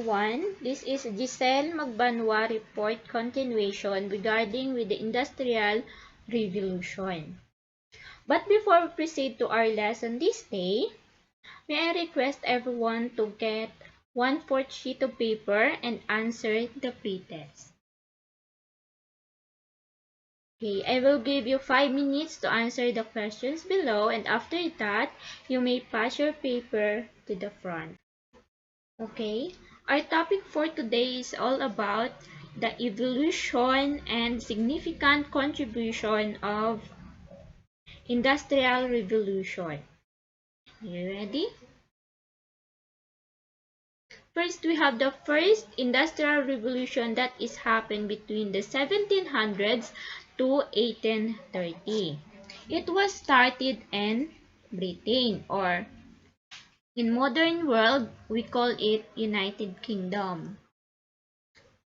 everyone. This is Giselle Magbanwa report continuation regarding with the Industrial Revolution. But before we proceed to our lesson this day, may I request everyone to get 1/4 sheet of paper and answer the pre-test. Okay, I will give you 5 minutes to answer the questions below, and after that, you may pass your paper to the front. Okay, our topic for today is all about the evolution and significant contribution of Industrial Revolution. You ready? First, we have the first Industrial Revolution that is happened between the 1700s to 1830. It was started in Britain, or in modern world, we call it United Kingdom.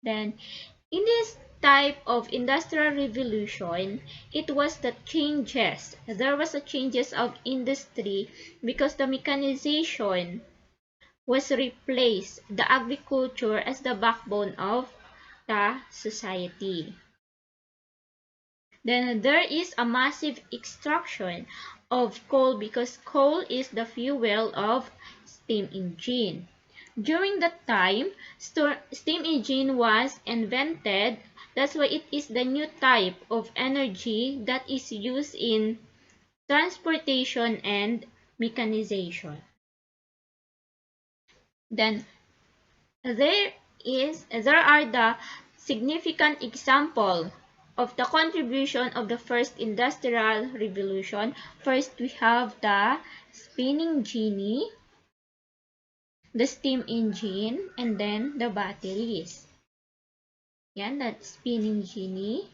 Then, in this type of industrial revolution, it was the changes. There was a changes of industry because the mechanization was replaced the agriculture as the backbone of the society. Then there is a massive extraction of coal because coal is the fuel of steam engine. During that time, steam engine was invented. That's why it is the new type of energy that is used in transportation and mechanization. Then there are the significant example of the contribution of the first industrial revolution. First, we have the spinning jenny, the steam engine, and then the batteries. Yan, that's spinning jenny.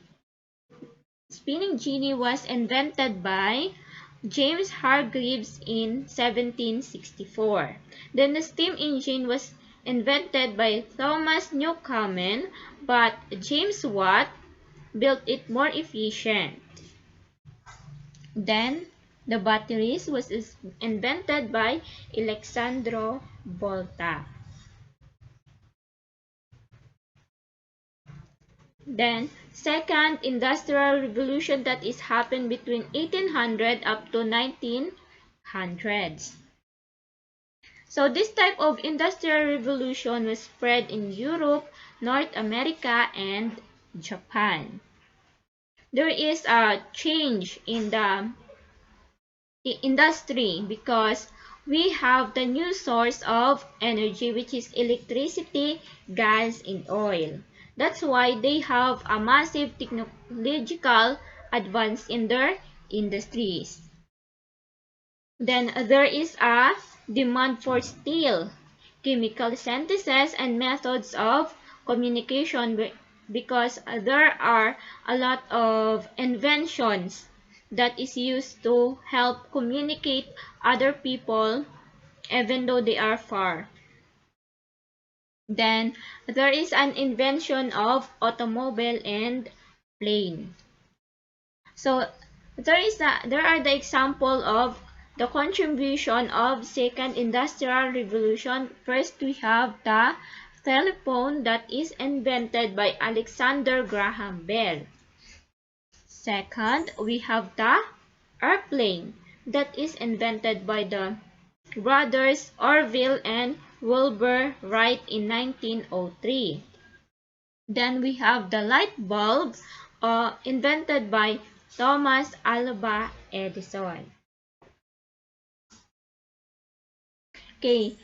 Spinning jenny was invented by James Hargreaves in 1764. Then the steam engine was invented by Thomas Newcomen, but James Watt built it more efficient. Then the batteries was invented by Alessandro Volta. Then, second industrial revolution that is happened between 1800 up to 1900s. So this type of industrial revolution was spread in Europe, North America, and Japan. There is a change in the industry because we have the new source of energy, which is electricity, gas, and oil. That's why they have a massive technological advance in their industries. Then there is a demand for steel, chemical synthesis, and methods of communication because there are a lot of inventions that is used to help communicate other people even though they are far. Then there is an invention of automobile and plane. So there are the example of the contribution of second industrial revolution. First, we have the telephone that is invented by Alexander Graham Bell. Second, we have the airplane that is invented by the brothers Orville and Wilbur Wright in 1903. Then we have the light bulb invented by Thomas Alva Edison. Okay,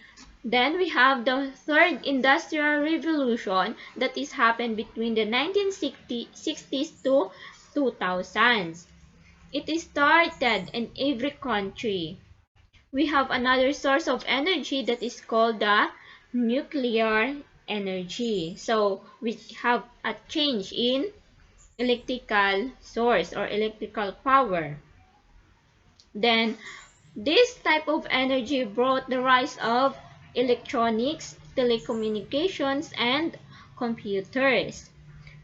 then we have the third industrial revolution that is happened between the 1960s to 2000s. It is started in every country. We have another source of energy that is called the nuclear energy. So we have a change in electrical source or electrical power. Then this type of energy brought the rise of electronics, telecommunications, and computers.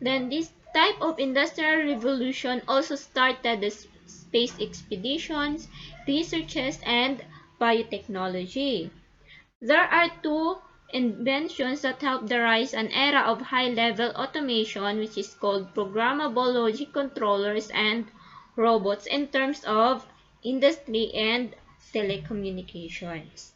Then this type of industrial revolution also started the space expeditions, researches, and biotechnology. There are two inventions that helped the rise an era of high-level automation, which is called programmable logic controllers and robots in terms of industry and telecommunications.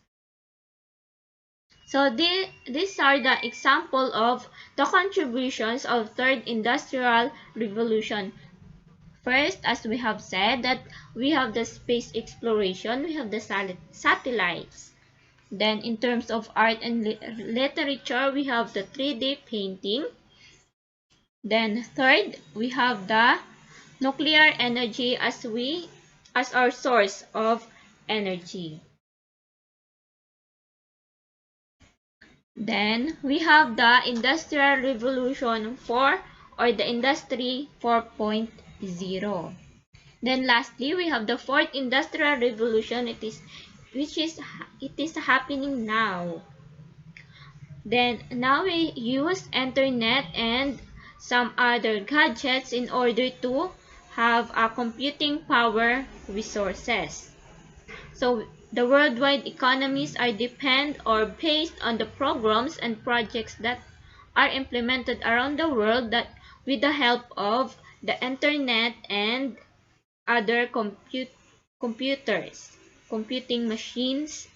So these are the example of the contributions of third industrial revolution. First, as we have said, that we have the space exploration, we have the satellites. Then in terms of art and literature, we have the 3D painting. Then third, we have the nuclear energy as our source of energy. Then we have the Industrial Revolution 4 or the Industry 4.0. Then lastly, we have the fourth Industrial Revolution. It is happening now. Then now we use internet and some other gadgets in order to have a computing power resources. So the worldwide economies are depend or based on the programs and projects that are implemented around the world that with the help of the internet and other computers, computing machines,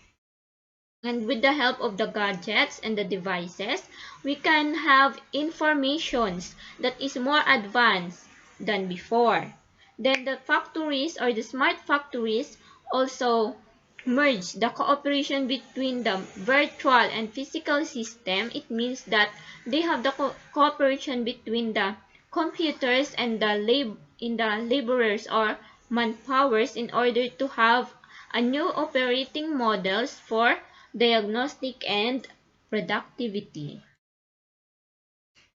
and with the help of the gadgets and the devices, we can have informations that is more advanced than before. Then the factories or the smart factories also merge the cooperation between the virtual and physical system. It means that they have the cooperation between the computers and the laborers or manpowers in order to have a new operating models for diagnostic and productivity.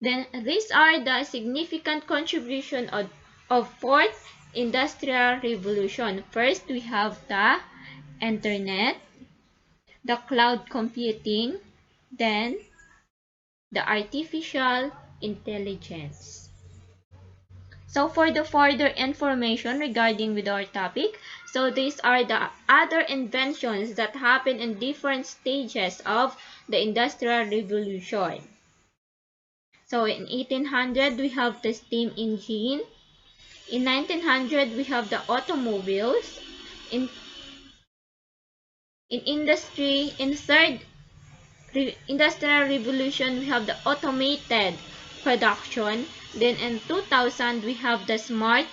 Then these are the significant contribution of fourth industrial revolution. First, we have the internet, the cloud computing, then the artificial intelligence. So for the further information regarding with our topic, so these are the other inventions that happen in different stages of the Industrial Revolution. So in 1800, we have the steam engine. In 1900, we have the automobiles. In industry, in third industrial revolution, we have the automated production. Then in 2000, we have the smart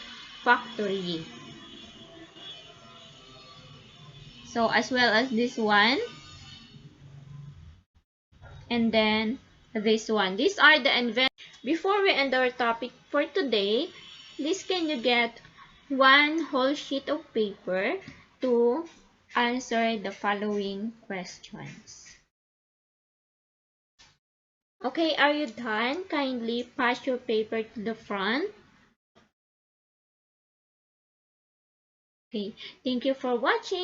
factory. So as well as this one. And then this one. These are the inventions. Before we end our topic for today, please can you get one whole sheet of paper to answer the following questions. Okay, are you done? Kindly pass your paper to the front. Okay, thank you for watching.